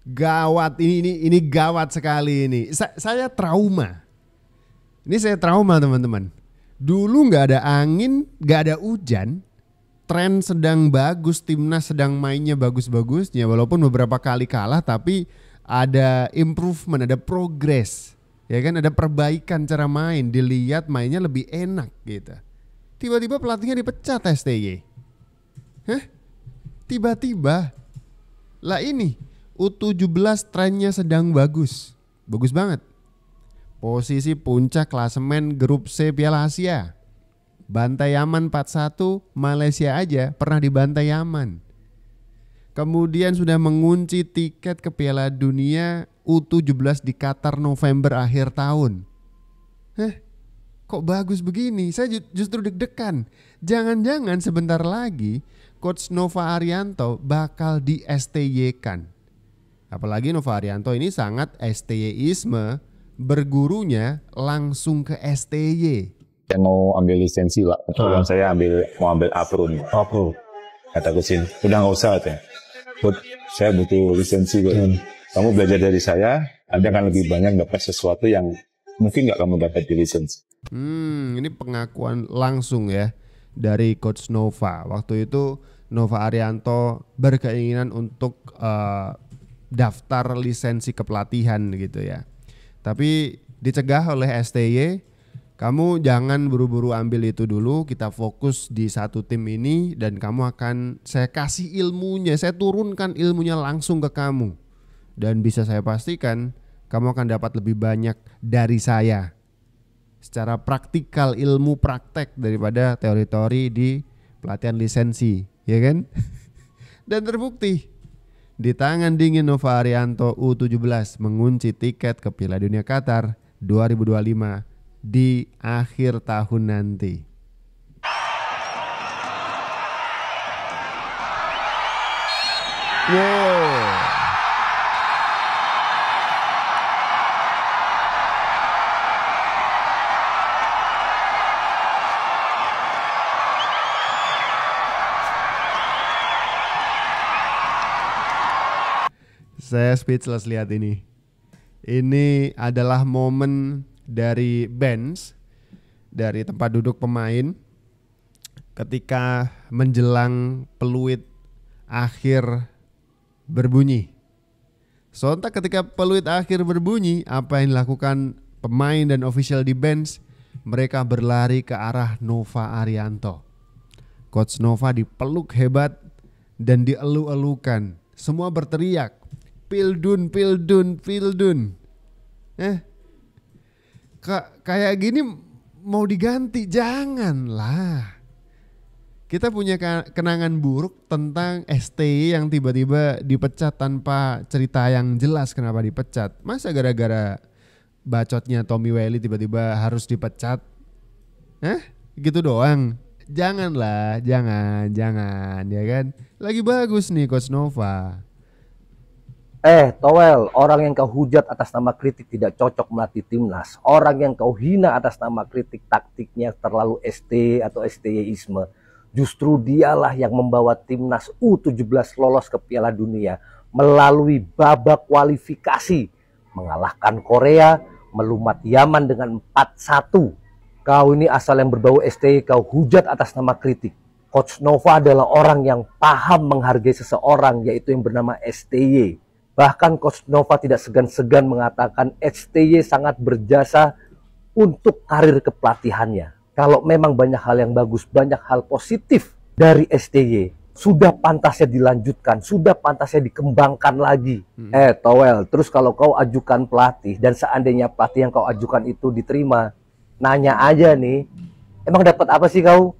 Gawat, ini gawat sekali ini. Saya trauma. Ini saya trauma teman-teman. Dulu nggak ada angin, nggak ada hujan. Tren sedang bagus, timnas sedang mainnya bagus-bagusnya. Walaupun beberapa kali kalah, tapi ada improvement, ada progress. Ya kan, ada perbaikan cara main. Dilihat mainnya lebih enak gitu. Tiba-tiba pelatihnya dipecat STY. Hah? Tiba-tiba. Lah ini U17 trennya sedang bagus. Bagus banget. Posisi puncak klasemen grup C Piala Asia. Bantai Yaman 4-1, Malaysia aja pernah dibantai Yaman. Kemudian sudah mengunci tiket ke Piala Dunia U17 di Qatar November akhir tahun. Kok bagus begini? Saya justru deg-degan. Jangan-jangan sebentar lagi Coach Nova Arianto bakal di STY-kan. Apalagi Nova Arianto ini sangat STY-isme, bergurunya langsung ke STY. Yang mau ambil lisensi lah, kebetulan saya mau ambil apro nih. Apro. Kata Coach, udah nggak usah katanya. Coach, saya butuh lisensi kok. Kamu belajar dari saya, Anda akan lebih banyak dapat sesuatu yang mungkin nggak kamu dapat di lisensi. Ini pengakuan langsung ya dari Coach Nova. Waktu itu Nova Arianto berkeinginan untuk daftar lisensi kepelatihan gitu ya. Tapi dicegah oleh STY. Kamu jangan buru-buru ambil itu dulu, kita fokus di satu tim ini dan kamu akan saya kasih ilmunya, saya turunkan ilmunya langsung ke kamu. Dan bisa saya pastikan kamu akan dapat lebih banyak dari saya. Secara praktikal, ilmu praktek daripada teori-teori di pelatihan lisensi, ya kan? Dan terbukti di tangan dingin Nova Arianto U17 mengunci tiket ke Piala Dunia Qatar 2025 di akhir tahun nanti. Wow. Saya speechless lihat ini. Ini adalah momen dari bench, dari tempat duduk pemain ketika menjelang peluit akhir berbunyi. Sontak ketika peluit akhir berbunyi, apa yang dilakukan pemain dan official di bench? Mereka berlari ke arah Nova Arianto. Coach Nova dipeluk hebat dan dielu-elukan. Semua berteriak, "Pildun, Pildun, Pildun." Kayak gini mau diganti, janganlah. Kita punya kenangan buruk tentang STY yang tiba-tiba dipecat tanpa cerita yang jelas kenapa dipecat. Masa gara-gara bacotnya Tommy Welly tiba-tiba harus dipecat? Gitu doang. Janganlah, jangan ya kan. Lagi bagus nih Coach Nova. Towel, orang yang kau hujat atas nama kritik tidak cocok melatih timnas. Orang yang kau hina atas nama kritik taktiknya terlalu ST atau STY-isme. Justru dialah yang membawa timnas U17 lolos ke Piala Dunia melalui babak kualifikasi. Mengalahkan Korea, melumat Yaman dengan 4-1. Kau ini asal yang berbau STY, kau hujat atas nama kritik. Coach Nova adalah orang yang paham menghargai seseorang, yaitu yang bernama STY. Bahkan Coach Nova tidak segan-segan mengatakan STY sangat berjasa untuk karir kepelatihannya. Kalau memang banyak hal yang bagus, banyak hal positif dari STY, sudah pantasnya dilanjutkan, sudah pantasnya dikembangkan lagi. Towel, terus kalau kau ajukan pelatih dan seandainya pelatih yang kau ajukan itu diterima, nanya aja nih, emang dapat apa sih kau?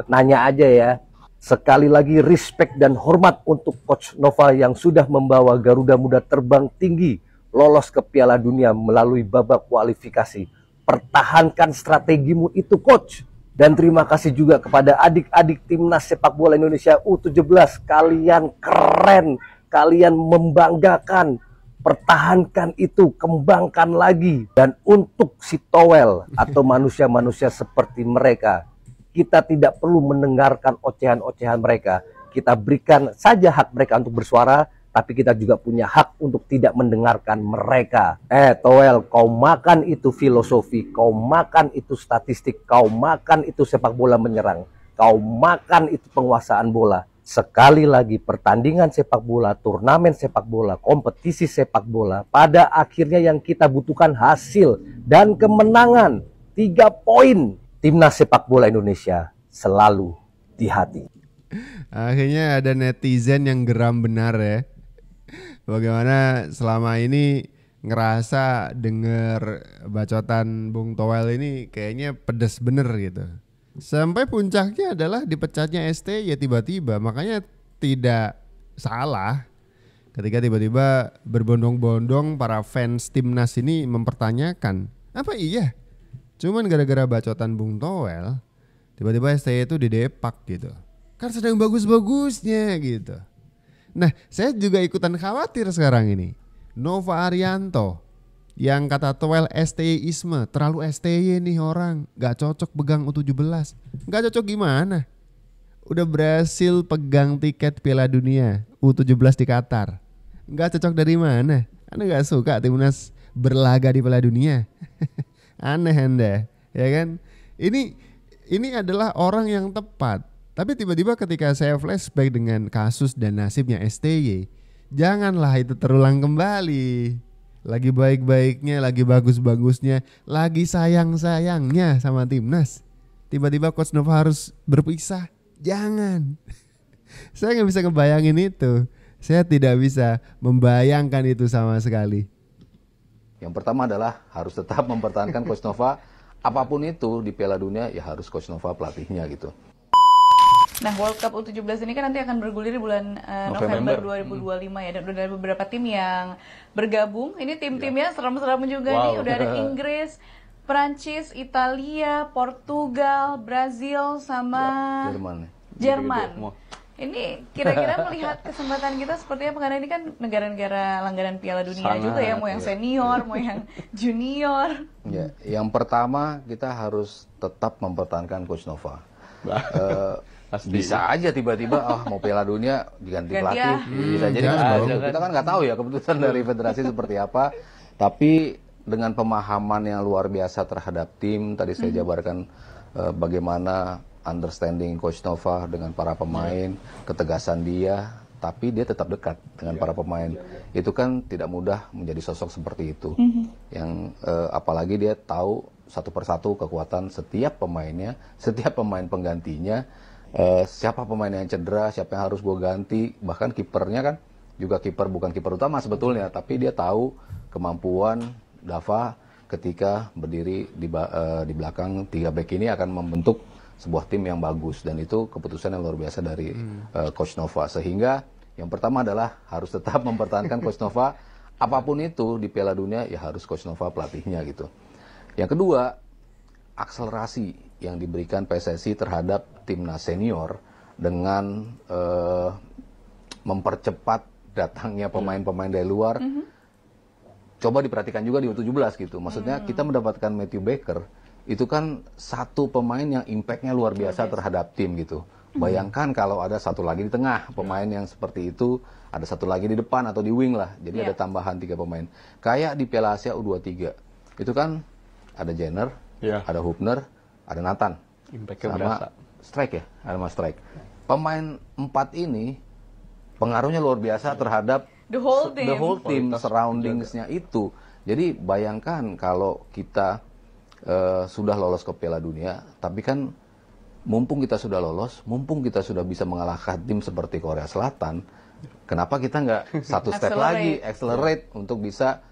Nanya aja ya. Sekali lagi respect dan hormat untuk Coach Nova yang sudah membawa Garuda Muda terbang tinggi, lolos ke Piala Dunia melalui babak kualifikasi. Pertahankan strategimu itu Coach. Dan terima kasih juga kepada adik-adik timnas sepak bola Indonesia U17. Kalian keren, kalian membanggakan. Pertahankan itu, kembangkan lagi. Dan untuk si Towel atau manusia-manusia seperti mereka, kita tidak perlu mendengarkan ocehan-ocehan mereka. Kita berikan saja hak mereka untuk bersuara tapi kita juga punya hak untuk tidak mendengarkan mereka. Toel, kau makan itu filosofi, kau makan itu statistik, kau makan itu sepak bola menyerang, kau makan itu penguasaan bola. Sekali lagi, pertandingan sepak bola, turnamen sepak bola, kompetisi sepak bola, pada akhirnya yang kita butuhkan hasil dan kemenangan. 3 poin. Timnas sepak bola Indonesia selalu di hati. Akhirnya ada netizen yang geram benar ya. Bagaimana selama ini ngerasa denger bacotan Bung Toel ini kayaknya pedes bener gitu. Sampai puncaknya adalah dipecatnya STY tiba-tiba. Makanya tidak salah ketika tiba-tiba berbondong-bondong para fans timnas ini mempertanyakan, apa iya cuman gara-gara bacotan Bung Toel tiba-tiba STY itu didepak gitu. Kan sedang bagus-bagusnya gitu. Nah, saya juga ikutan khawatir sekarang ini. Nova Arianto yang kata Toel STY-isme, terlalu STY nih orang, gak cocok pegang U17. Gak cocok gimana? Udah berhasil pegang tiket Piala Dunia U17 di Qatar. Gak cocok dari mana? Anda gak suka timnas berlaga di Piala Dunia? Aneh Anda, ya kan? Ini adalah orang yang tepat. Tapi tiba-tiba ketika saya flashback dengan kasus dan nasibnya STY, janganlah itu terulang kembali. Lagi baik-baiknya, lagi bagus-bagusnya, lagi sayang-sayangnya sama timnas, tiba-tiba Coach Nova harus berpisah. Jangan. Saya nggak bisa ngebayangin itu. Saya tidak bisa membayangkan itu sama sekali. Yang pertama adalah harus tetap mempertahankan Coach Nova. Apapun itu di Piala Dunia ya harus Coach Nova pelatihnya gitu. Nah, World Cup U17 ini kan nanti akan bergulir di bulan November 2025 ya. Dan udah ada beberapa tim yang bergabung. Ini tim-timnya serem-serem juga nih. Udah ada Inggris, Prancis, Italia, Portugal, Brazil, sama Jerman. Ini kira-kira melihat kesempatan kita seperti apa? Karena ini kan negara-negara langganan Piala Dunia juga ya. Mau yang senior, mau yang junior. Ya, yang pertama kita harus tetap mempertahankan Coach Nova. Bisa aja tiba-tiba mau Piala Dunia diganti pelatih, bisa jadi kita kan nggak tahu ya keputusan dari federasi seperti apa. Tapi dengan pemahaman yang luar biasa terhadap tim, tadi saya jabarkan bagaimana understanding Coach Nova dengan para pemain, ketegasan dia, tapi dia tetap dekat dengan para pemain. Itu kan tidak mudah menjadi sosok seperti itu. Yang apalagi dia tahu satu persatu kekuatan setiap pemainnya, setiap pemain penggantinya. Siapa pemain yang cedera, siapa yang harus gue ganti, bahkan kipernya kan juga kiper, bukan kiper utama sebetulnya, tapi dia tahu kemampuan Dava ketika berdiri di belakang 3 back ini akan membentuk sebuah tim yang bagus, dan itu keputusan yang luar biasa dari Coach Nova. Sehingga yang pertama adalah harus tetap mempertahankan Coach Nova, apapun itu di Piala Dunia ya harus Coach Nova pelatihnya gitu. Yang kedua, akselerasi yang diberikan PSSI terhadap timnas senior dengan mempercepat datangnya pemain-pemain dari luar. Coba diperhatikan juga di U17 gitu. Maksudnya kita mendapatkan Matthew Baker, itu kan satu pemain yang impact-nya luar biasa terhadap tim gitu. Bayangkan kalau ada satu lagi di tengah pemain yang seperti itu, ada satu lagi di depan atau di wing lah. Jadi ada tambahan 3 pemain. Kayak di Piala Asia U23, itu kan ada Jenner, ada Hubner, ada Nathan, sama Strike ya, ada Mas Strike. Pemain 4 ini pengaruhnya luar biasa terhadap the whole team surroundingsnya itu. Jadi bayangkan kalau kita sudah lolos ke Piala Dunia, tapi kan mumpung kita sudah lolos, mumpung kita sudah bisa mengalahkan tim seperti Korea Selatan, kenapa kita nggak satu step lagi, accelerate untuk bisa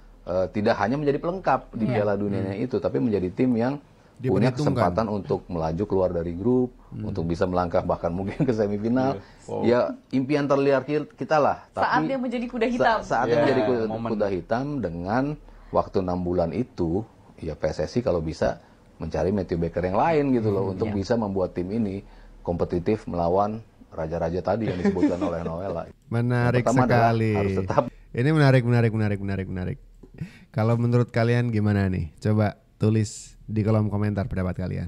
tidak hanya menjadi pelengkap di Piala Dunianya itu, tapi menjadi tim yang punya kesempatan untuk melaju keluar dari grup, untuk bisa melangkah bahkan mungkin ke semifinal. Ya impian terlihat kita lah. Saatnya menjadi kuda hitam. Saatnya menjadi kuda hitam dengan waktu 6 bulan itu, ya PSSI kalau bisa mencari Matthew Baker yang lain gitu loh, untuk bisa membuat tim ini kompetitif melawan raja-raja tadi yang disebutkan oleh Noella. Menarik sekali. Harus tetap. Ini menarik. Kalau menurut kalian gimana nih? Coba tulis di kolom komentar pendapat kalian.